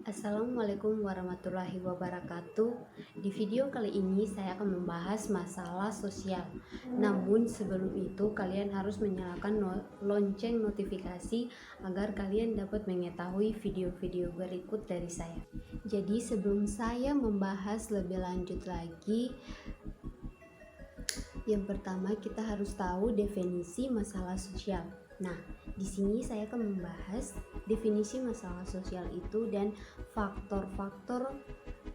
Assalamualaikum warahmatullahi wabarakatuh. Di video kali ini saya akan membahas masalah sosial. Namun sebelum itu kalian harus menyalakan lonceng notifikasi agar kalian dapat mengetahui video-video berikut dari saya. Jadi sebelum saya membahas lebih lanjut lagi, yang pertama kita harus tahu definisi masalah sosial. Nah, di sini saya akan membahas definisi masalah sosial itu dan faktor-faktor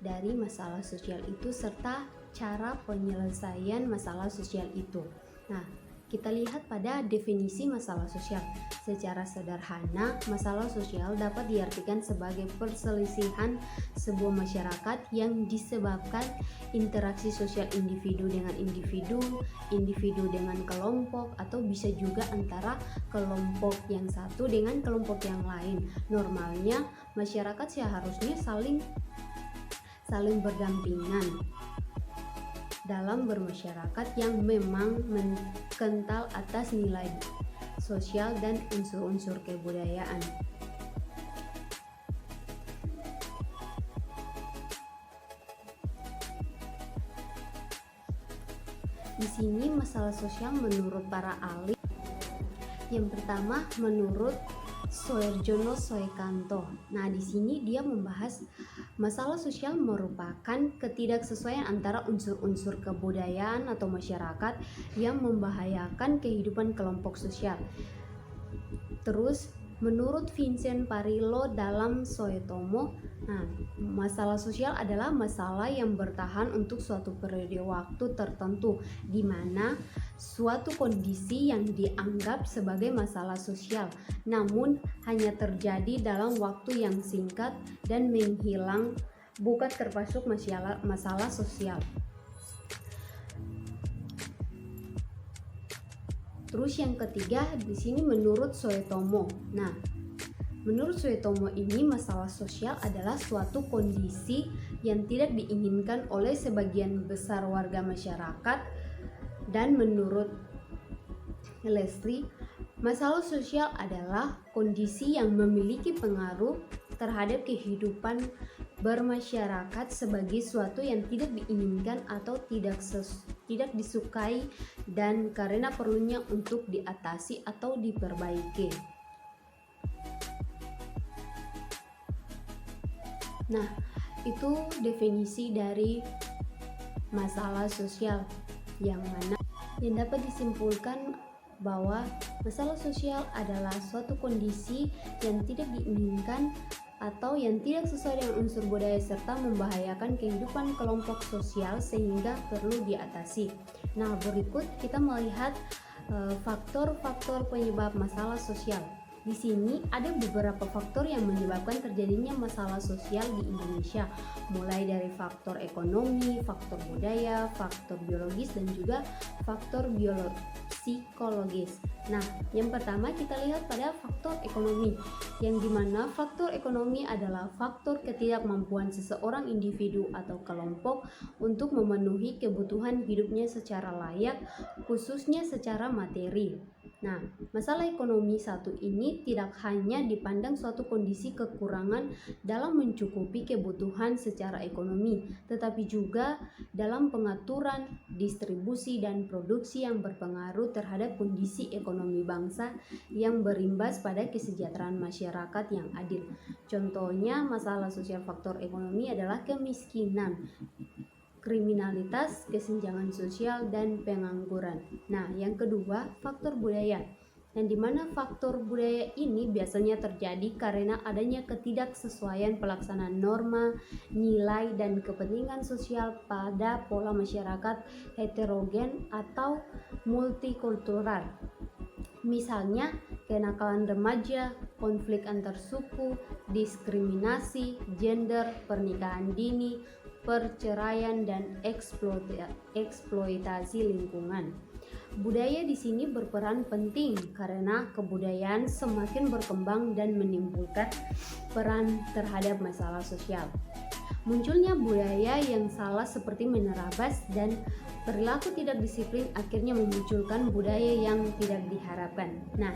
dari masalah sosial itu serta cara penyelesaian masalah sosial itu. Nah, kita lihat pada definisi masalah sosial. Secara sederhana, masalah sosial dapat diartikan sebagai perselisihan sebuah masyarakat yang disebabkan interaksi sosial individu dengan individu, individu dengan kelompok, atau bisa juga antara kelompok yang satu dengan kelompok yang lain. Normalnya, masyarakat seharusnya saling berdampingan dalam bermasyarakat yang memang kental atas nilai sosial dan unsur-unsur kebudayaan. Di sini masalah sosial menurut para ahli. Yang pertama menurut Soejono Soekanto. Nah, di sini dia membahas masalah sosial merupakan ketidaksesuaian antara unsur-unsur kebudayaan atau masyarakat yang membahayakan kehidupan kelompok sosial. Terus menurut Vincent Parillo dalam Soetomo, nah, masalah sosial adalah masalah yang bertahan untuk suatu periode waktu tertentu, di mana suatu kondisi yang dianggap sebagai masalah sosial, namun hanya terjadi dalam waktu yang singkat dan menghilang, bukan termasuk masalah sosial. Terus yang ketiga di sini menurut Soetomo. Nah, menurut Soetomo ini masalah sosial adalah suatu kondisi yang tidak diinginkan oleh sebagian besar warga masyarakat, dan menurut Leslie, masalah sosial adalah kondisi yang memiliki pengaruh terhadap kehidupan bermasyarakat sebagai suatu yang tidak diinginkan atau tidak disukai dan karena perlunya untuk diatasi atau diperbaiki. Nah, itu definisi dari masalah sosial yang mana yang dapat disimpulkan bahwa masalah sosial adalah suatu kondisi yang tidak diinginkan atau yang tidak sesuai dengan unsur budaya serta membahayakan kehidupan kelompok sosial sehingga perlu diatasi. Nah, berikut kita melihat faktor-faktor penyebab masalah sosial. Di sini ada beberapa faktor yang menyebabkan terjadinya masalah sosial di Indonesia, mulai dari faktor ekonomi, faktor budaya, faktor biologis, dan juga faktor psikologis. Nah, yang pertama kita lihat pada faktor ekonomi, yang dimana faktor ekonomi adalah faktor ketidakmampuan seseorang individu atau kelompok untuk memenuhi kebutuhan hidupnya secara layak, khususnya secara materi. Nah, masalah ekonomi satu ini tidak hanya dipandang suatu kondisi kekurangan dalam mencukupi kebutuhan secara ekonomi, tetapi juga dalam pengaturan, distribusi, dan produksi yang berpengaruh terhadap kondisi ekonomi bangsa yang berimbas pada kesejahteraan masyarakat yang adil. Contohnya, masalah sosial faktor ekonomi adalah kemiskinan, kriminalitas, kesenjangan sosial, dan pengangguran. Nah, yang kedua, faktor budaya. Dan di mana faktor budaya ini biasanya terjadi karena adanya ketidaksesuaian pelaksanaan norma, nilai, dan kepentingan sosial pada pola masyarakat heterogen atau multikultural. Misalnya, kenakalan remaja, konflik antar suku, diskriminasi, gender, pernikahan dini, perceraian, dan eksploitasi lingkungan. Budaya di sini berperan penting karena kebudayaan semakin berkembang dan menimbulkan peran terhadap masalah sosial. Munculnya budaya yang salah seperti menerabas dan perilaku tidak disiplin akhirnya memunculkan budaya yang tidak diharapkan. Nah,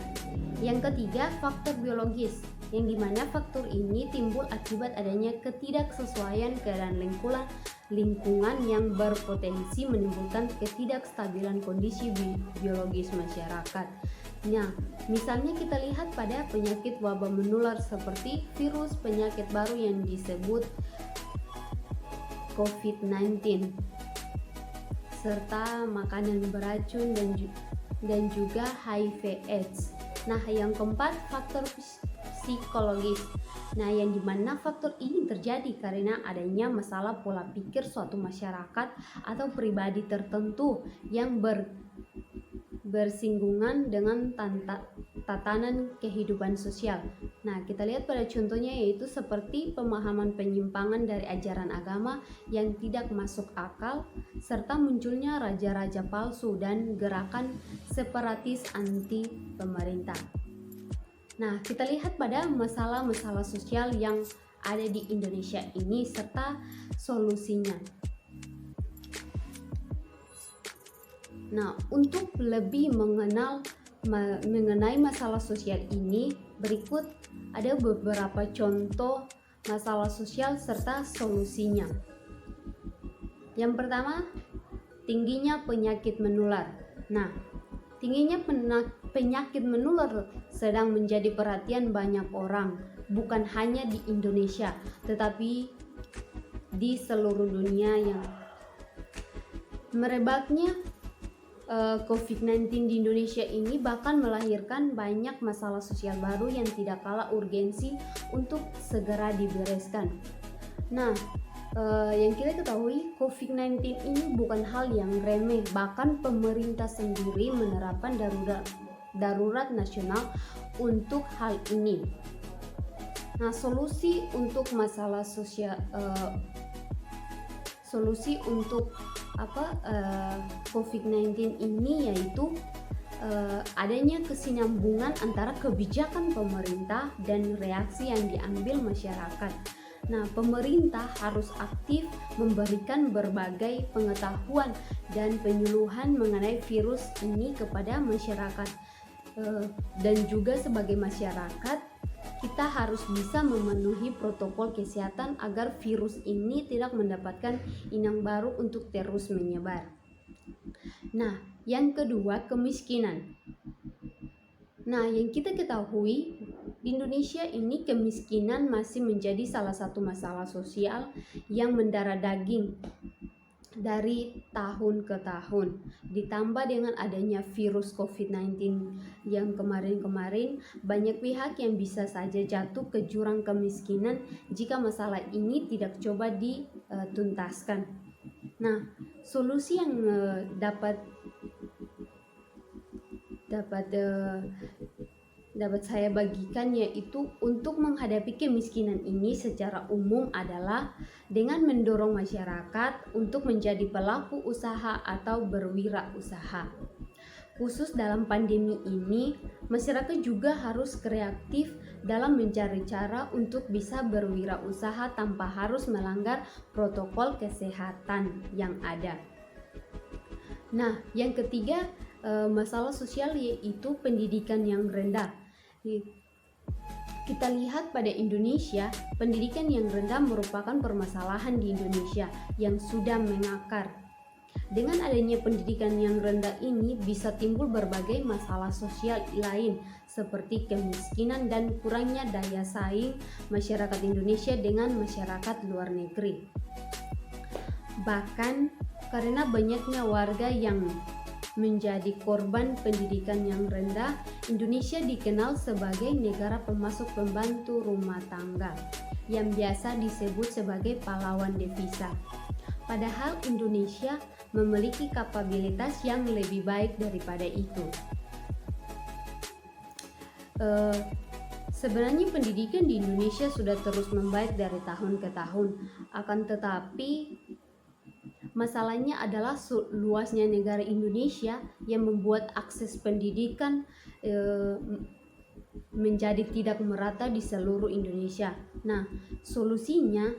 yang ketiga, faktor biologis, yang dimana faktor ini timbul akibat adanya ketidaksesuaian keadaan lingkungan yang berpotensi menimbulkan ketidakstabilan kondisi biologis masyarakat. Nah, misalnya kita lihat pada penyakit wabah menular seperti virus penyakit baru yang disebut COVID-19, serta makanan beracun dan juga HIV/AIDS. Nah, yang keempat, faktor psikologis. Nah, yang dimana faktor ini terjadi karena adanya masalah pola pikir suatu masyarakat atau pribadi tertentu yang bersinggungan dengan tatanan kehidupan sosial. Nah, kita lihat pada contohnya yaitu seperti pemahaman penyimpangan dari ajaran agama yang tidak masuk akal, serta munculnya raja-raja palsu dan gerakan separatis anti pemerintah. Nah, kita lihat pada masalah-masalah sosial yang ada di Indonesia ini serta solusinya. Nah, untuk lebih mengenai masalah sosial ini, berikut ada beberapa contoh masalah sosial serta solusinya. Yang pertama, tingginya penyakit menular. Nah, tingginya penyakit menular sedang menjadi perhatian banyak orang, bukan hanya di Indonesia, tetapi di seluruh dunia. Yang merebaknya COVID-19 di Indonesia ini bahkan melahirkan banyak masalah sosial baru yang tidak kalah urgensi untuk segera dibereskan. Nah, yang kita ketahui, COVID-19 ini bukan hal yang remeh, bahkan pemerintah sendiri menerapkan darurat nasional untuk hal ini. Nah, solusi untuk masalah sosial, solusi untuk COVID-19 ini yaitu adanya kesinambungan antara kebijakan pemerintah dan reaksi yang diambil masyarakat. Nah, pemerintah harus aktif memberikan berbagai pengetahuan dan penyuluhan mengenai virus ini kepada masyarakat, dan juga sebagai masyarakat kita harus bisa memenuhi protokol kesehatan agar virus ini tidak mendapatkan inang baru untuk terus menyebar. Nah, yang kedua, kemiskinan. Nah, yang kita ketahui di Indonesia ini kemiskinan masih menjadi salah satu masalah sosial yang mendarah daging dari tahun ke tahun. Ditambah dengan adanya virus COVID-19 yang kemarin-kemarin, banyak pihak yang bisa saja jatuh ke jurang kemiskinan jika masalah ini tidak coba dituntaskan. Nah, solusi yang dapat saya bagikan yaitu untuk menghadapi kemiskinan ini secara umum adalah dengan mendorong masyarakat untuk menjadi pelaku usaha atau berwirausaha. Khusus dalam pandemi ini, masyarakat juga harus kreatif dalam mencari cara untuk bisa berwirausaha tanpa harus melanggar protokol kesehatan yang ada. Nah, yang ketiga, masalah sosial yaitu pendidikan yang rendah. Kita lihat pada Indonesia, pendidikan yang rendah merupakan permasalahan di Indonesia yang sudah mengakar. Dengan adanya pendidikan yang rendah ini bisa timbul berbagai masalah sosial lain seperti kemiskinan dan kurangnya daya saing masyarakat Indonesia dengan masyarakat luar negeri. Bahkan karena banyaknya warga yang menjadi korban pendidikan yang rendah, Indonesia dikenal sebagai negara pemasok pembantu rumah tangga yang biasa disebut sebagai pahlawan devisa. Padahal Indonesia memiliki kapabilitas yang lebih baik daripada itu. Sebenarnya pendidikan di Indonesia sudah terus membaik dari tahun ke tahun, akan tetapi masalahnya adalah luasnya negara Indonesia yang membuat akses pendidikan menjadi tidak merata di seluruh Indonesia. Nah, solusinya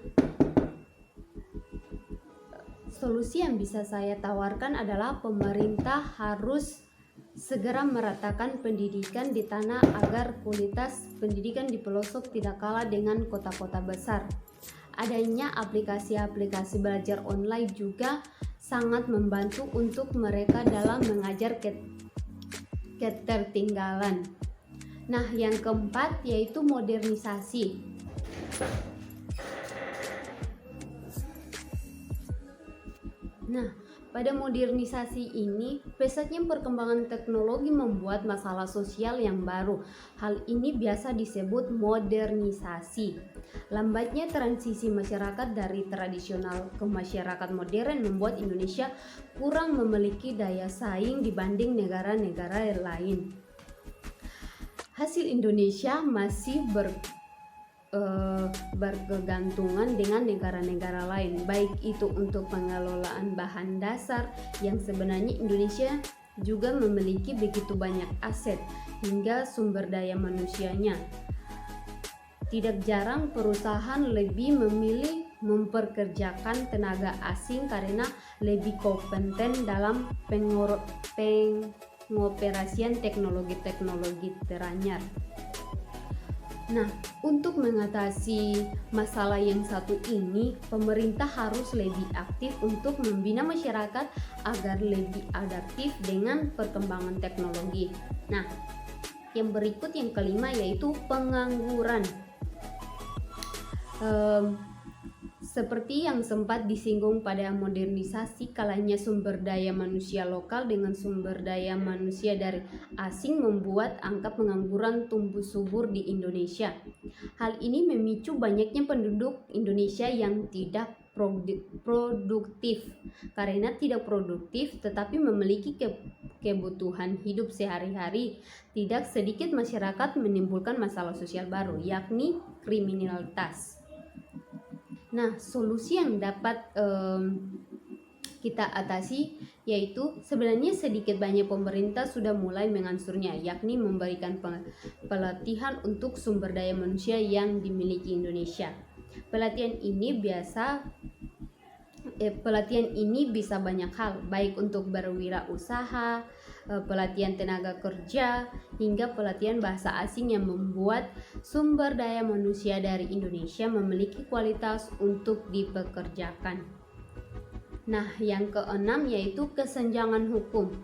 Solusi yang bisa saya tawarkan adalah pemerintah harus segera meratakan pendidikan di tanah agar kualitas pendidikan di pelosok tidak kalah dengan kota-kota besar. Adanya aplikasi-aplikasi belajar online juga sangat membantu untuk mereka dalam mengajar ketertinggalan. Nah, yang keempat yaitu modernisasi. Nah, pada modernisasi ini, pesatnya perkembangan teknologi membuat masalah sosial yang baru. Hal ini biasa disebut modernisasi. Lambatnya transisi masyarakat dari tradisional ke masyarakat modern membuat Indonesia kurang memiliki daya saing dibanding negara-negara lain. Hasil Indonesia masih berkegantungan dengan negara-negara lain, baik itu untuk pengelolaan bahan dasar yang sebenarnya Indonesia juga memiliki begitu banyak aset hingga sumber daya manusianya. Tidak jarang perusahaan lebih memilih memperkerjakan tenaga asing karena lebih kompeten dalam pengoperasian teknologi-teknologi teranyar. Nah, untuk mengatasi masalah yang satu ini, pemerintah harus lebih aktif untuk membina masyarakat agar lebih adaptif dengan perkembangan teknologi. Nah, yang berikut yang kelima yaitu pengangguran. Seperti yang sempat disinggung pada modernisasi, kalahnya sumber daya manusia lokal dengan sumber daya manusia dari asing membuat angka pengangguran tumbuh subur di Indonesia. Hal ini memicu banyaknya penduduk Indonesia yang tidak produktif. Karena tidak produktif tetapi memiliki kebutuhan hidup sehari-hari, tidak sedikit masyarakat menimbulkan masalah sosial baru, yakni kriminalitas. Nah, solusi yang dapat kita atasi yaitu sebenarnya sedikit banyak pemerintah sudah mulai mengansurnya, yakni memberikan pelatihan untuk sumber daya manusia yang dimiliki Indonesia. Pelatihan ini bisa banyak hal, baik untuk berwirausaha, pelatihan tenaga kerja, hingga pelatihan bahasa asing yang membuat sumber daya manusia dari Indonesia memiliki kualitas untuk dipekerjakan. Nah, yang keenam yaitu kesenjangan hukum.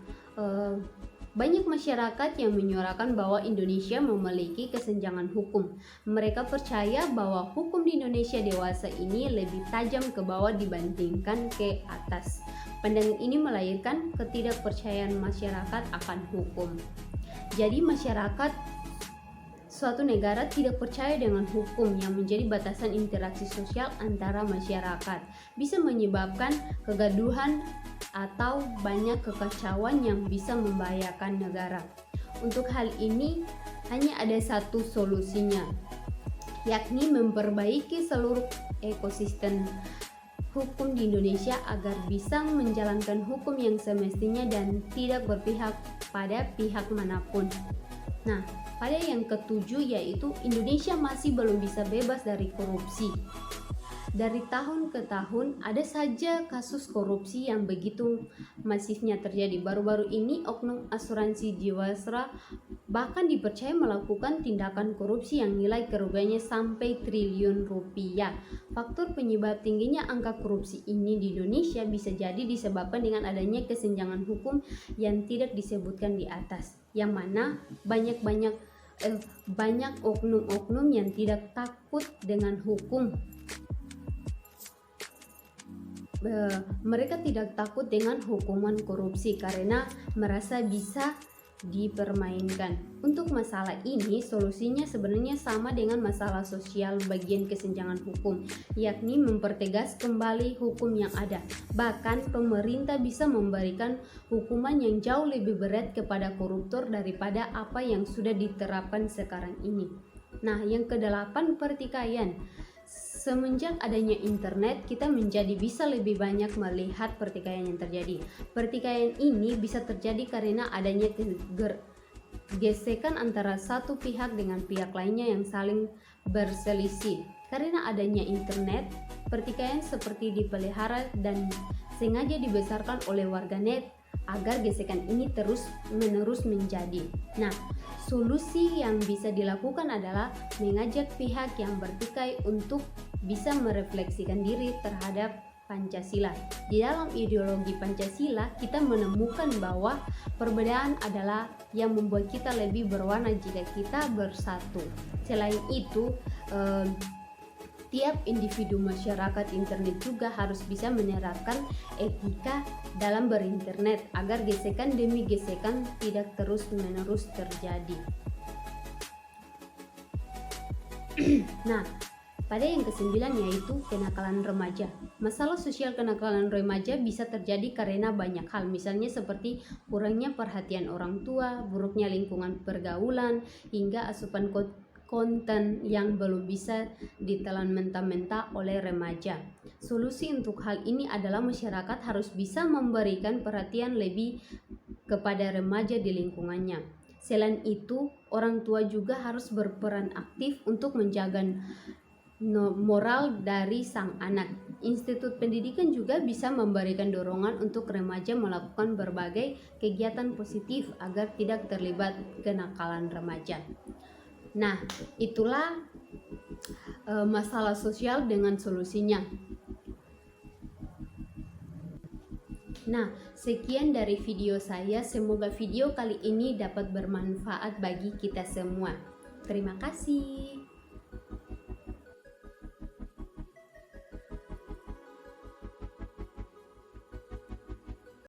Banyak masyarakat yang menyuarakan bahwa Indonesia memiliki kesenjangan hukum. Mereka percaya bahwa hukum di Indonesia dewasa ini lebih tajam ke bawah dibandingkan ke atas. Pandangan ini melahirkan ketidakpercayaan masyarakat akan hukum. Jadi masyarakat suatu negara tidak percaya dengan hukum yang menjadi batasan interaksi sosial antara masyarakat, bisa menyebabkan kegaduhan atau banyak kekacauan yang bisa membahayakan negara. Untuk hal ini hanya ada satu solusinya, yakni memperbaiki seluruh ekosistem hukum di Indonesia agar bisa menjalankan hukum yang semestinya dan tidak berpihak pada pihak manapun. Nah, pada yang ketujuh yaitu Indonesia masih belum bisa bebas dari korupsi. Dari tahun ke tahun ada saja kasus korupsi yang begitu masifnya terjadi. Baru-baru ini oknum asuransi Jiwasraya bahkan dipercaya melakukan tindakan korupsi yang nilai kerugiannya sampai triliun rupiah. Faktor penyebab tingginya angka korupsi ini di Indonesia bisa jadi disebabkan dengan adanya kesenjangan hukum yang tidak disebutkan di atas, yang mana banyak oknum-oknum yang tidak takut dengan hukum. Mereka tidak takut dengan hukuman korupsi karena merasa bisa dipermainkan. Untuk masalah ini solusinya sebenarnya sama dengan masalah sosial bagian kesenjangan hukum, yakni mempertegas kembali hukum yang ada. Bahkan pemerintah bisa memberikan hukuman yang jauh lebih berat kepada koruptor daripada apa yang sudah diterapkan sekarang ini. Nah, yang kedelapan, pertikaian. Semenjak adanya internet, kita menjadi bisa lebih banyak melihat pertikaian yang terjadi. Pertikaian ini bisa terjadi karena adanya gesekan antara satu pihak dengan pihak lainnya yang saling berselisih. Karena adanya internet, Pertikaian seperti dipelihara dan sengaja dibesarkan oleh warganet agar gesekan ini terus-menerus menjadi. Nah, solusi yang bisa dilakukan adalah mengajak pihak yang bertikai untuk bisa merefleksikan diri terhadap Pancasila. Di dalam ideologi Pancasila, kita menemukan bahwa perbedaan adalah yang membuat kita lebih berwarna jika kita bersatu. Selain itu, tiap individu masyarakat internet juga harus bisa menerapkan etika dalam berinternet agar gesekan demi gesekan tidak terus-menerus terjadi. Nah, pada yang kesembilan yaitu kenakalan remaja. Masalah sosial kenakalan remaja bisa terjadi karena banyak hal, misalnya seperti kurangnya perhatian orang tua, buruknya lingkungan pergaulan, hingga asupan konten yang belum bisa ditelan mentah-mentah oleh remaja. Solusi untuk hal ini adalah masyarakat harus bisa memberikan perhatian lebih kepada remaja di lingkungannya. Selain itu, orang tua juga harus berperan aktif untuk menjaga moral dari sang anak. Institut pendidikan juga bisa memberikan dorongan untuk remaja melakukan berbagai kegiatan positif agar tidak terlibat kenakalan remaja. Nah, itulah masalah sosial dengan solusinya. Nah, sekian dari video saya. Semoga video kali ini dapat bermanfaat bagi kita semua. Terima kasih.